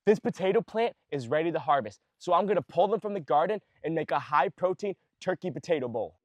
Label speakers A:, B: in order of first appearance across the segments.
A: This potato plant is ready to harvest, so I'm gonna pull them from the garden and make a high protein turkey potato bowl.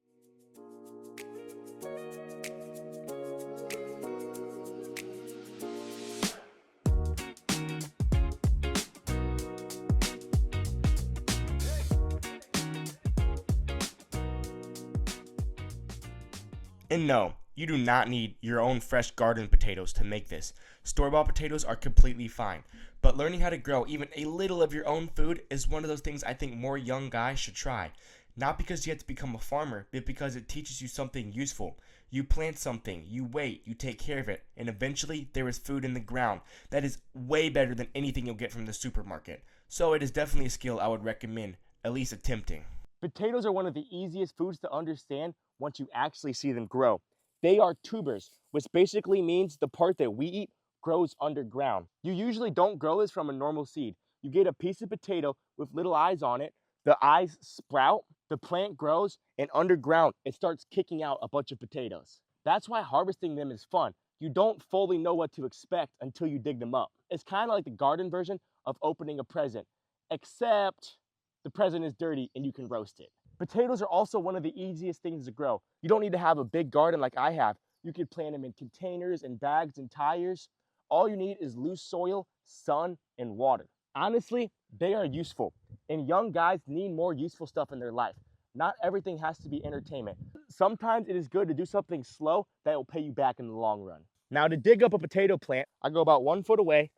B: And no, you do not need your own fresh garden potatoes to make this. Store-bought potatoes are completely fine, but learning how to grow even a little of your own food is one of those things I think more young guys should try. Not because you have to become a farmer, but because it teaches you something useful. You plant something, you wait, you take care of it, and eventually there is food in the ground. That is way better than anything you'll get from the supermarket. So it is definitely a skill I would recommend at least attempting.
A: Potatoes are one of the easiest foods to understand once you actually see them grow. They are tubers, which basically means the part that we eat grows underground. You usually don't grow this from a normal seed. You get a piece of potato with little eyes on it, the eyes sprout, the plant grows, and underground it starts kicking out a bunch of potatoes. That's why harvesting them is fun. You don't fully know what to expect until you dig them up. It's kind of like the garden version of opening a present, except the present is dirty and you can roast it. Potatoes are also one of the easiest things to grow. You don't need to have a big garden like I have. You can plant them in containers and bags and tires. All you need is loose soil, sun, and water. Honestly, they are useful, and young guys need more useful stuff in their life. Not everything has to be entertainment. Sometimes it is good to do something slow that will pay you back in the long run. Now to dig up a potato plant, I go about 1 foot away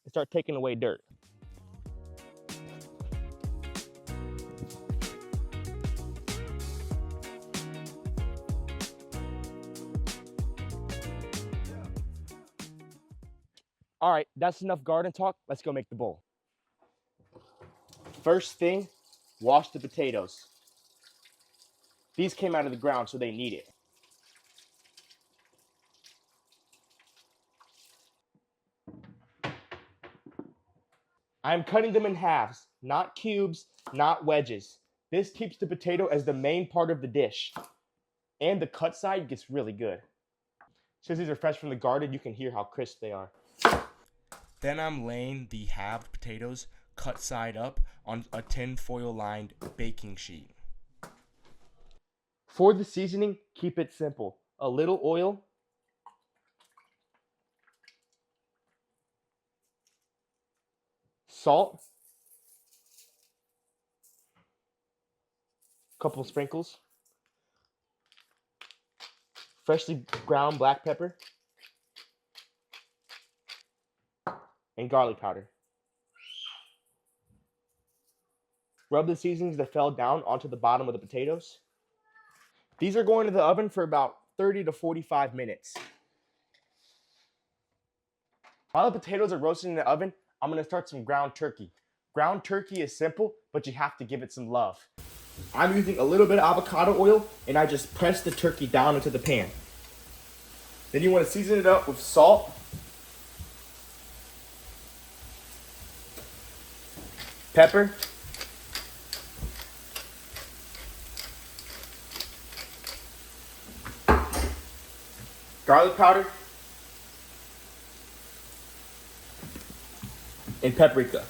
A: and start taking away dirt. All right, that's enough garden talk. Let's go make the bowl. First thing, wash the potatoes. These came out of the ground, so they need it. I'm cutting them in halves, not cubes, not wedges. This keeps the potato as the main part of the dish. And the cut side gets really good. Since these are fresh from the garden, you can hear how crisp they are.
B: Then I'm laying the halved potatoes cut side up on a tin foil lined baking sheet.
A: For the seasoning, keep it simple. A little oil, salt, a couple of sprinkles, freshly ground black pepper, and garlic powder. Rub the seasonings that fell down onto the bottom of the potatoes. These are going to the oven for about 30 to 45 minutes. While the potatoes are roasting in the oven, I'm going to start some ground turkey. Ground turkey is simple, but you have to give it some love. I'm using a little bit of avocado oil, and I just press the turkey down into the pan. Then you want to season it up with salt, pepper, garlic powder, and paprika.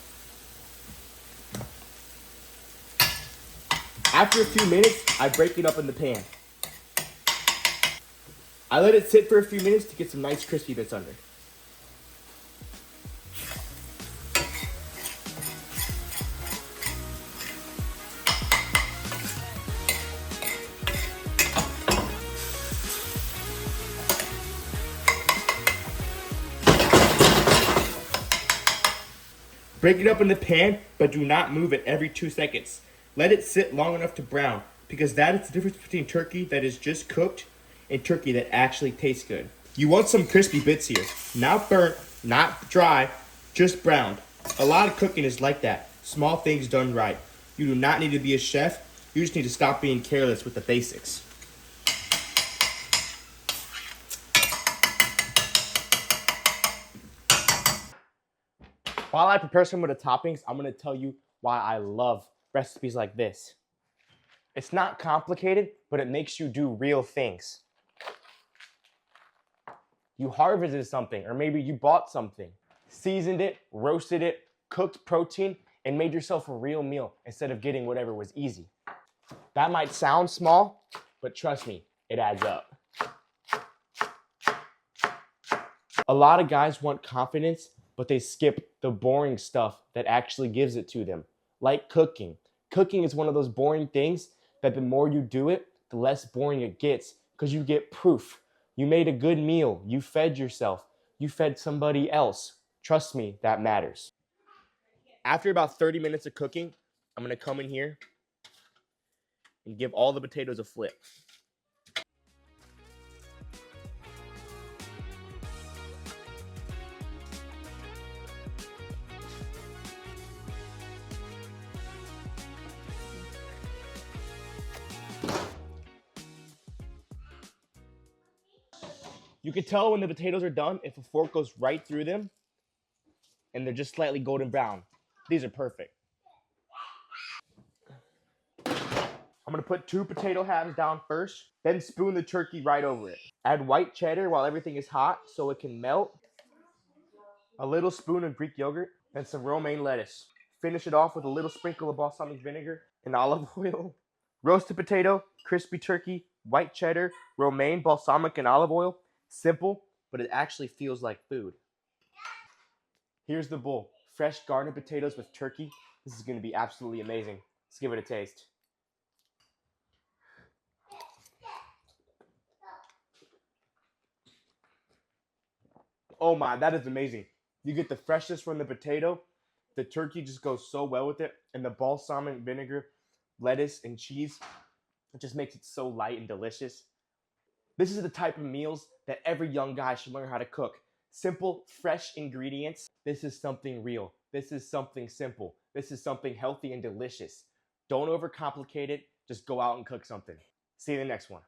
A: After a few minutes, I break it up in the pan. I let it sit for a few minutes to get some nice crispy bits under. Break it up in the pan, but do not move it every 2 seconds. Let it sit long enough to brown, because that is the difference between turkey that is just cooked and turkey that actually tastes good. You want some crispy bits here. Not burnt, not dry, just browned. A lot of cooking is like that. Small things done right. You do not need to be a chef. You just need to stop being careless with the basics. While I prepare some of the toppings, I'm going to tell you why I love recipes like this. It's not complicated, but it makes you do real things. You harvested something, or maybe you bought something, seasoned it, roasted it, cooked protein, and made yourself a real meal instead of getting whatever was easy. That might sound small, but trust me, it adds up. A lot of guys want confidence, but they skip the boring stuff that actually gives it to them, like cooking. Cooking is one of those boring things that the more you do it, the less boring it gets because you get proof. You made a good meal. You fed yourself. You fed somebody else. Trust me, that matters. After about 30 minutes of cooking, I'm going to come in here and give all the potatoes a flip. You can tell when the potatoes are done if a fork goes right through them and they're just slightly golden brown. These are perfect. I'm gonna put 2 potato halves down first, then spoon the turkey right over it. Add white cheddar while everything is hot so it can melt. A little spoon of Greek yogurt and some romaine lettuce. Finish it off with a little sprinkle of balsamic vinegar and olive oil. Roasted potato, crispy turkey, white cheddar, romaine, balsamic, and olive oil. Simple, but it actually feels like food. Here's the bowl. Fresh garden potatoes with turkey. This is gonna be absolutely amazing. Let's give it a taste. Oh my, that is amazing. You get the freshness from the potato. The turkey just goes so well with it. And the balsamic vinegar, lettuce, and cheese, it just makes it so light and delicious. This is the type of meals that every young guy should learn how to cook. Simple, fresh ingredients. This is something real. This is something simple. This is something healthy and delicious. Don't overcomplicate it. Just go out and cook something. See you in the next one.